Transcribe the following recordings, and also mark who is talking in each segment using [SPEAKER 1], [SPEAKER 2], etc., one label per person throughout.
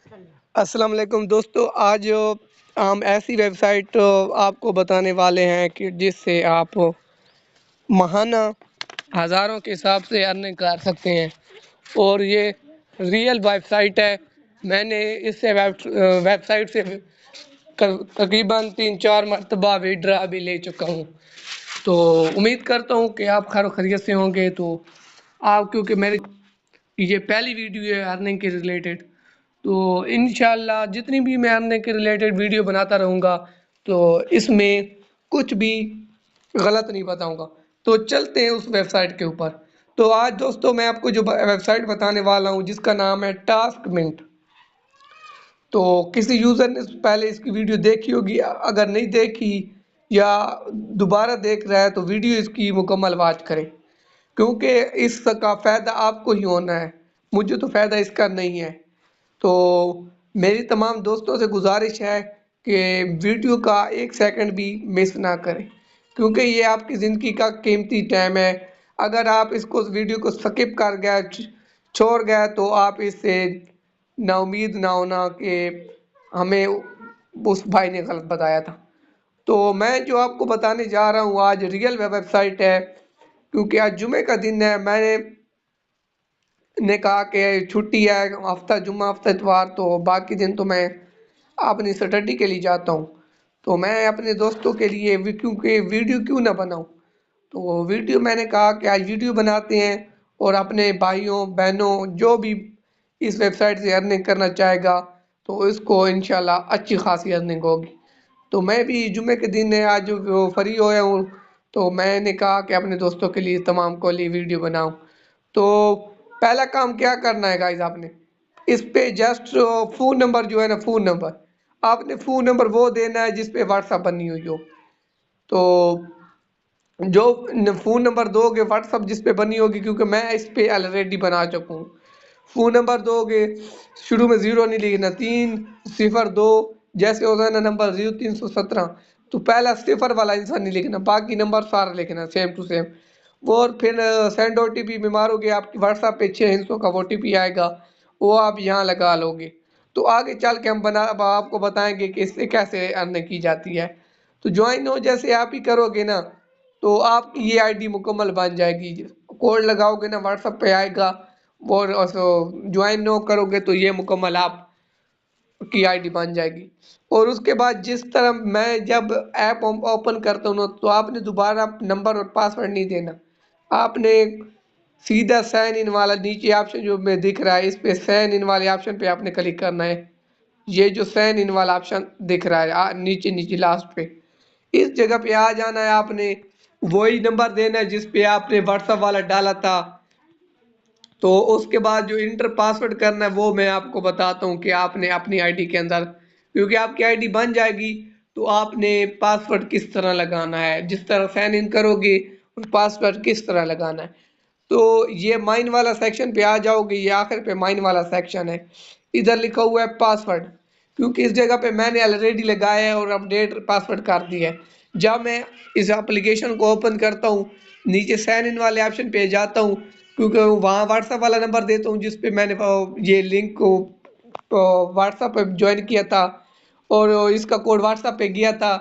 [SPEAKER 1] अस्सलाम वालेकुम दोस्तों। आज हम ऐसी वेबसाइट आपको बताने वाले हैं कि जिससे आप माहाना हज़ारों के हिसाब से अर्निंग कर सकते हैं और ये रियल वेबसाइट है। मैंने इससे वेबसाइट से तकरीबन 3-4 मरतबा विड्रा भी ले चुका हूँ। तो उम्मीद करता हूँ कि आप खैर खैरियत से होंगे। तो आप क्योंकि मेरी ये पहली वीडियो है अर्निंग के रिलेटेड, तो इंशाल्लाह जितनी भी मैं अर्निंग के रिलेटेड वीडियो बनाता रहूँगा तो इसमें कुछ भी गलत नहीं बताऊँगा। तो चलते हैं उस वेबसाइट के ऊपर। तो आज दोस्तों मैं आपको जो वेबसाइट बताने वाला हूँ जिसका नाम है टास्क मिंट। तो किसी यूज़र ने पहले इसकी वीडियो देखी होगी, अगर नहीं देखी या दोबारा देख रहा है तो वीडियो इसकी मुकम्मल वॉच करें, क्योंकि इसका फ़ायदा आपको ही होना है, मुझे तो फ़ायदा इसका नहीं है। तो मेरी तमाम दोस्तों से गुजारिश है कि वीडियो का 1 सेकंड भी मिस ना करें, क्योंकि ये आपकी ज़िंदगी का कीमती टाइम है। अगर आप इसको वीडियो को स्किप कर गए, छोड़ गए, तो आप इससे नाउम्मीद ना होना कि हमें उस भाई ने गलत बताया था। तो मैं जो आपको बताने जा रहा हूँ आज रियल वेबसाइट है, क्योंकि आज जुमे का दिन है। मैंने ने कहा कि छुट्टी है, हफ्ता जुम्मा हफ्ता इतवार, तो बाकी दिन तो मैं अपनी स्टडी के लिए जाता हूँ। तो मैं अपने दोस्तों के लिए क्योंकि वीडियो क्यों ना बनाऊँ, तो वीडियो मैंने कहा कि आज वीडियो बनाते हैं और अपने भाइयों बहनों जो भी इस वेबसाइट से अर्निंग करना चाहेगा तो इसको इंशाल्लाह अच्छी खासी अर्निंग होगी। तो मैं भी जुमे के दिन है आज वो फ्री होया हूँ, तो मैंने कहा कि अपने दोस्तों के लिए तमाम को लिए वीडियो बनाऊँ। तो पहला काम क्या करना है गाइज, आपने इस पे जस्ट फ़ोन नंबर जो है ना, फ़ोन नंबर आपने फ़ोन नंबर वो देना है जिस पे व्हाट्सएप बनी हुई हो। तो जो फ़ोन नंबर दोगे व्हाट्सएप जिस पे बनी होगी, क्योंकि मैं इस पे ऑलरेडी बना चुका हूँ। फ़ोन नंबर दोगे, शुरू में 0 नहीं लिखना, 302 जैसे होता है ना नंबर 0317, तो पहला सिफर वाला आंसर नहीं लिखना, बाकी नंबर सारे लिखना सेम टू सेम। और फिर सेंड ओटीपी में मारोगे, आपकी व्हाट्सएप पे 6 हिस्सों का ओटीपी आएगा, वो आप यहाँ लगा लोगे। तो आगे चल के हम अब आपको बताएंगे कि इससे कैसे अर्निंग की जाती है। तो ज्वाइन हो जैसे आप ही करोगे ना, तो आपकी ये आईडी मुकम्मल बन जाएगी। कोड लगाओगे ना व्हाट्सएप पे आएगा, और ज्वाइन नो करोगे तो ये मुकम्मल आप की आईडी बन जाएगी। और उसके बाद जिस तरह मैं जब ऐप ओपन करता हूँ ना, तो आपने दोबारा नंबर और पासवर्ड नहीं देना। आपने सीधा साइन इन वाला नीचे ऑप्शन जो में दिख रहा है, इस पे साइन इन वाले ऑप्शन पे आपने क्लिक करना है। ये जो साइन इन वाला ऑप्शन दिख रहा है नीचे नीचे लास्ट पे, इस जगह पे आ जाना है। आपने वही नंबर देना है जिस पे आपने व्हाट्सएप वाला डाला था। तो उसके बाद जो इंटर पासवर्ड करना है वो मैं आपको बताता हूँ कि आपने अपनी आईडी के अंदर, क्योंकि आपकी आईडी बन जाएगी, तो आपने पासवर्ड किस तरह लगाना है, जिस तरह साइन इन करोगे और पासवर्ड किस तरह लगाना है। तो ये माइन वाला सेक्शन पे आ जाओगे, ये आखिर पे माइन वाला सेक्शन है, इधर लिखा हुआ है पासवर्ड, क्योंकि इस जगह पे मैंने ऑलरेडी लगाया है और अपडेट पासवर्ड कर दिया है। जब मैं इस एप्लीकेशन को ओपन करता हूँ, नीचे साइन इन वाले ऑप्शन पे जाता हूँ, क्योंकि वहाँ व्हाट्सएप वाला नंबर देता हूँ जिस पे मैंने ये लिंक को व्हाट्सएप पे ज्वाइन किया था, और इसका कोड व्हाट्सएप पे गया था,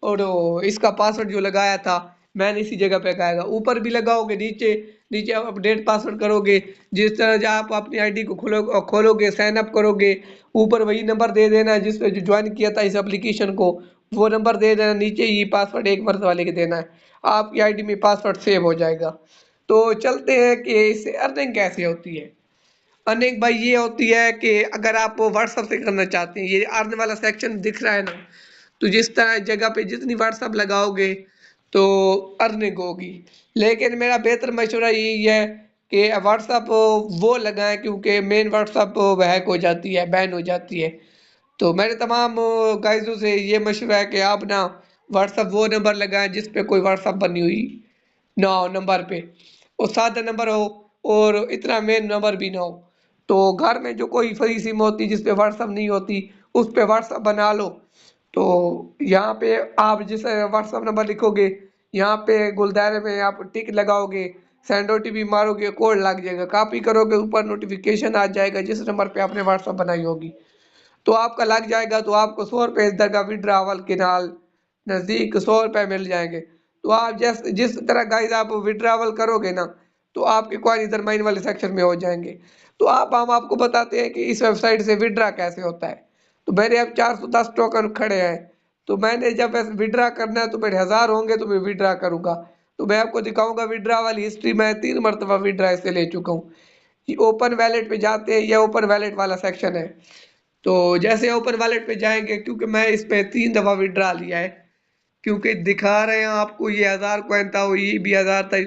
[SPEAKER 1] और इसका पासवर्ड जो लगाया था मैंने इसी जगह पे लगाएगा। ऊपर भी लगाओगे, नीचे नीचे आप अपडेट पासवर्ड करोगे, जिस तरह जब आप अपनी आईडी को खोलोगे साइन अप करोगे, ऊपर वही नंबर दे देना है जिस पे जो ज्वाइन किया था इस एप्लीकेशन को, वो नंबर दे देना, नीचे ही पासवर्ड एक मरतबा लिख देना है, आपकी आईडी में पासवर्ड सेव हो जाएगा। तो चलते हैं कि इससे अर्निंग कैसे होती है। अर्निंग भाई ये होती है कि अगर आप व्हाट्सएप से करना चाहते हैं, ये अर्न वाला सेक्शन दिख रहा है ना, तो जिस तरह जगह पे जितनी व्हाट्सएप लगाओगे तो अर्निंग होगी। लेकिन मेरा बेहतर मशवरा यही है कि व्हाट्सएप वो लगाएं, क्योंकि मेन व्हाट्सएप हैक हो जाती है, बैन हो जाती है। तो मेरे तमाम गाइजों से ये मशवरा है कि आप ना व्हाट्सएप वो नंबर लगाएं जिस पे कोई व्हाट्सएप बनी हुई ना हो नंबर पे, और सादा नंबर हो और इतना मेन नंबर भी ना हो। तो घर में जो कोई फ्री सिम होती जिस पे व्हाट्सएप नहीं होती, उस पे व्हाट्सएप बना लो। तो यहाँ पे आप जिस व्हाट्सएप नंबर लिखोगे, यहाँ पे गुलदारे में आप टिक लगाओगे, सेंड ओटीपी मारोगे, कोड लग जाएगा, कॉपी करोगे, ऊपर नोटिफिकेशन आ जाएगा जिस नंबर पे आपने व्हाट्सएप बनाई होगी। तो आपका लग जाएगा, तो आपको 100 रुपये इधर का विड्रावल के नाल नज़दीक 100 रुपये मिल जाएंगे। तो आप जिस तरह गाइस आप विड्रावल करोगे ना, तो आपके कॉइन इधर माइन वाले सेक्शन में हो जाएंगे। तो हम आपको बताते हैं कि इस वेबसाइट से विड्रा कैसे होता है। तो मेरे अब 410 टोकन खड़े हैं, तो मैंने जब ऐसे विड्रा करना है तो मेरे 1000 होंगे तो मैं विड्रा करूंगा। तो मैं आपको दिखाऊंगा विड्रा वाली हिस्ट्री, मैं 3 मरतबा विड्रा इससे ले चुका हूँ। ये ओपन वैलेट पे जाते हैं, ये ओपन वैलेट वाला सेक्शन है। तो जैसे ओपन वॉलेट पे जाएंगे, क्योंकि मैं इस पे 3 दफ़ा विड्रा लिया है, क्योंकि दिखा रहे हैं आपको ये 1000 कॉइन था, वो ये भी 1000 था,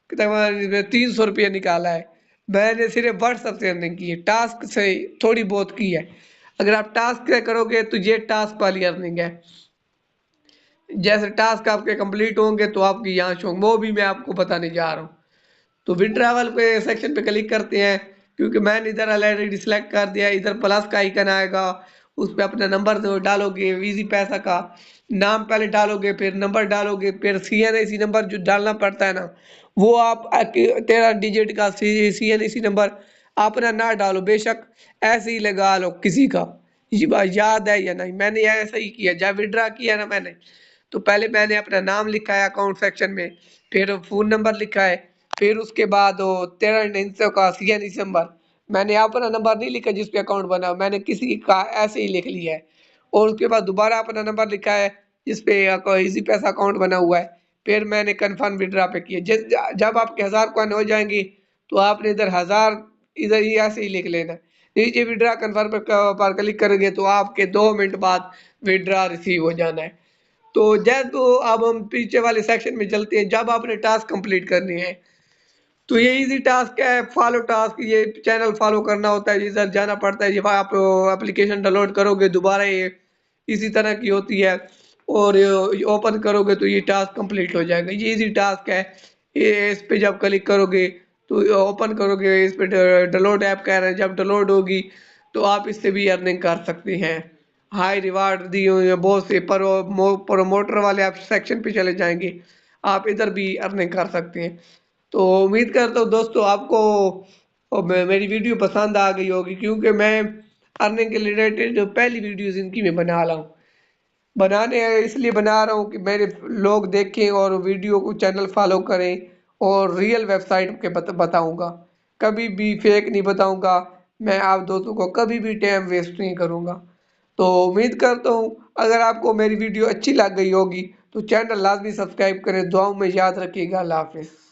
[SPEAKER 1] तकरीबन 300 रुपये निकाला है। मैंने सिर्फ व्हाट्सएप से अर्निंग की है, टास्क से थोड़ी बहुत की है। अगर आप टास्क से करोगे तो ये टास्क वाली अर्निंग है। जैसे टास्क आपके कंप्लीट होंगे तो आपकी यहाँ शो, वो भी मैं आपको बताने जा रहा हूँ। तो विड्रावल पे सेक्शन पे क्लिक करते हैं, क्योंकि मैंने इधर ऑलरेडी सिलेक्ट कर दिया है। इधर प्लस का आइकन आएगा, उस पे अपना नंबर डालोगे, इजी पैसा का नाम पहले डालोगे, फिर नंबर डालोगे, फिर CNAC नंबर जो डालना पड़ता है ना, वो आप 13 डिजिट का CNAC नंबर अपना ना डालो, बेशक ऐसे ही लगा लो किसी का। ये बात याद है या नहीं, मैंने ऐसा ही किया जब विड्रा किया ना मैंने, तो पहले मैंने अपना नाम लिखा है अकाउंट सेक्शन में, फिर फ़ोन नंबर लिखा है, फिर उसके बाद वो 13 हिस्सों का CNC नंबर। मैंने अपना नंबर नहीं लिखा जिस पे अकाउंट बना, मैंने किसी का ऐसे ही लिख लिया है। और उसके बाद दोबारा अपना नंबर लिखा है जिस पे इजी पैसा अकाउंट बना हुआ है। फिर मैंने कन्फर्म विड्रा पे किया। जब आपके 1000 कॉइन हो जाएंगी, तो आपने इधर 1000 इधर ही ऐसे ही लिख लेना। नीचे विड्रा कन्फर्म पर क्लिक करेंगे तो आपके 2 मिनट बाद विड्रा रिसीव हो जाना है। तो जब तो अब हम पीछे वाले सेक्शन में चलते हैं, जब आपने टास्क कंप्लीट करनी है, तो ये इजी टास्क है, फॉलो टास्क, ये चैनल फॉलो करना होता है, इधर जाना पड़ता है। ये आप एप्लीकेशन डाउनलोड करोगे दोबारा ये इसी तरह की होती है, और ओपन करोगे तो ये टास्क कंप्लीट हो जाएगा। ये इजी टास्क है। ये इस पे जब क्लिक करोगे तो ओपन करोगे, इस पे डाउनलोड ऐप कह रहे हैं, जब डाउनलोड होगी तो आप इससे भी अर्निंग कर सकते हैं। हाई रिवार्ड दिए हुए हैं बहुत से, प्रोमोटर वाले आप सेक्शन पे चले जाएंगे, आप इधर भी अर्निंग कर सकते हैं। तो उम्मीद करता हूँ दोस्तों आपको मेरी वीडियो पसंद आ गई होगी, क्योंकि मैं अर्निंग के रिलेटेड जो पहली वीडियोस इनकी मैं बना रहा हूँ, बनाने इसलिए बना रहा हूँ कि मेरे लोग देखें और वीडियो को चैनल फॉलो करें, और रियल वेबसाइट के बताऊँगा, कभी भी फेक नहीं बताऊँगा। मैं आप दोस्तों को कभी भी टाइम वेस्ट नहीं करूँगा। तो उम्मीद करता हूँ अगर आपको मेरी वीडियो अच्छी लग गई होगी तो चैनल लाजमी सब्सक्राइब करें। दुआओं में याद रखिएगा। अल्लाह हाफिज़।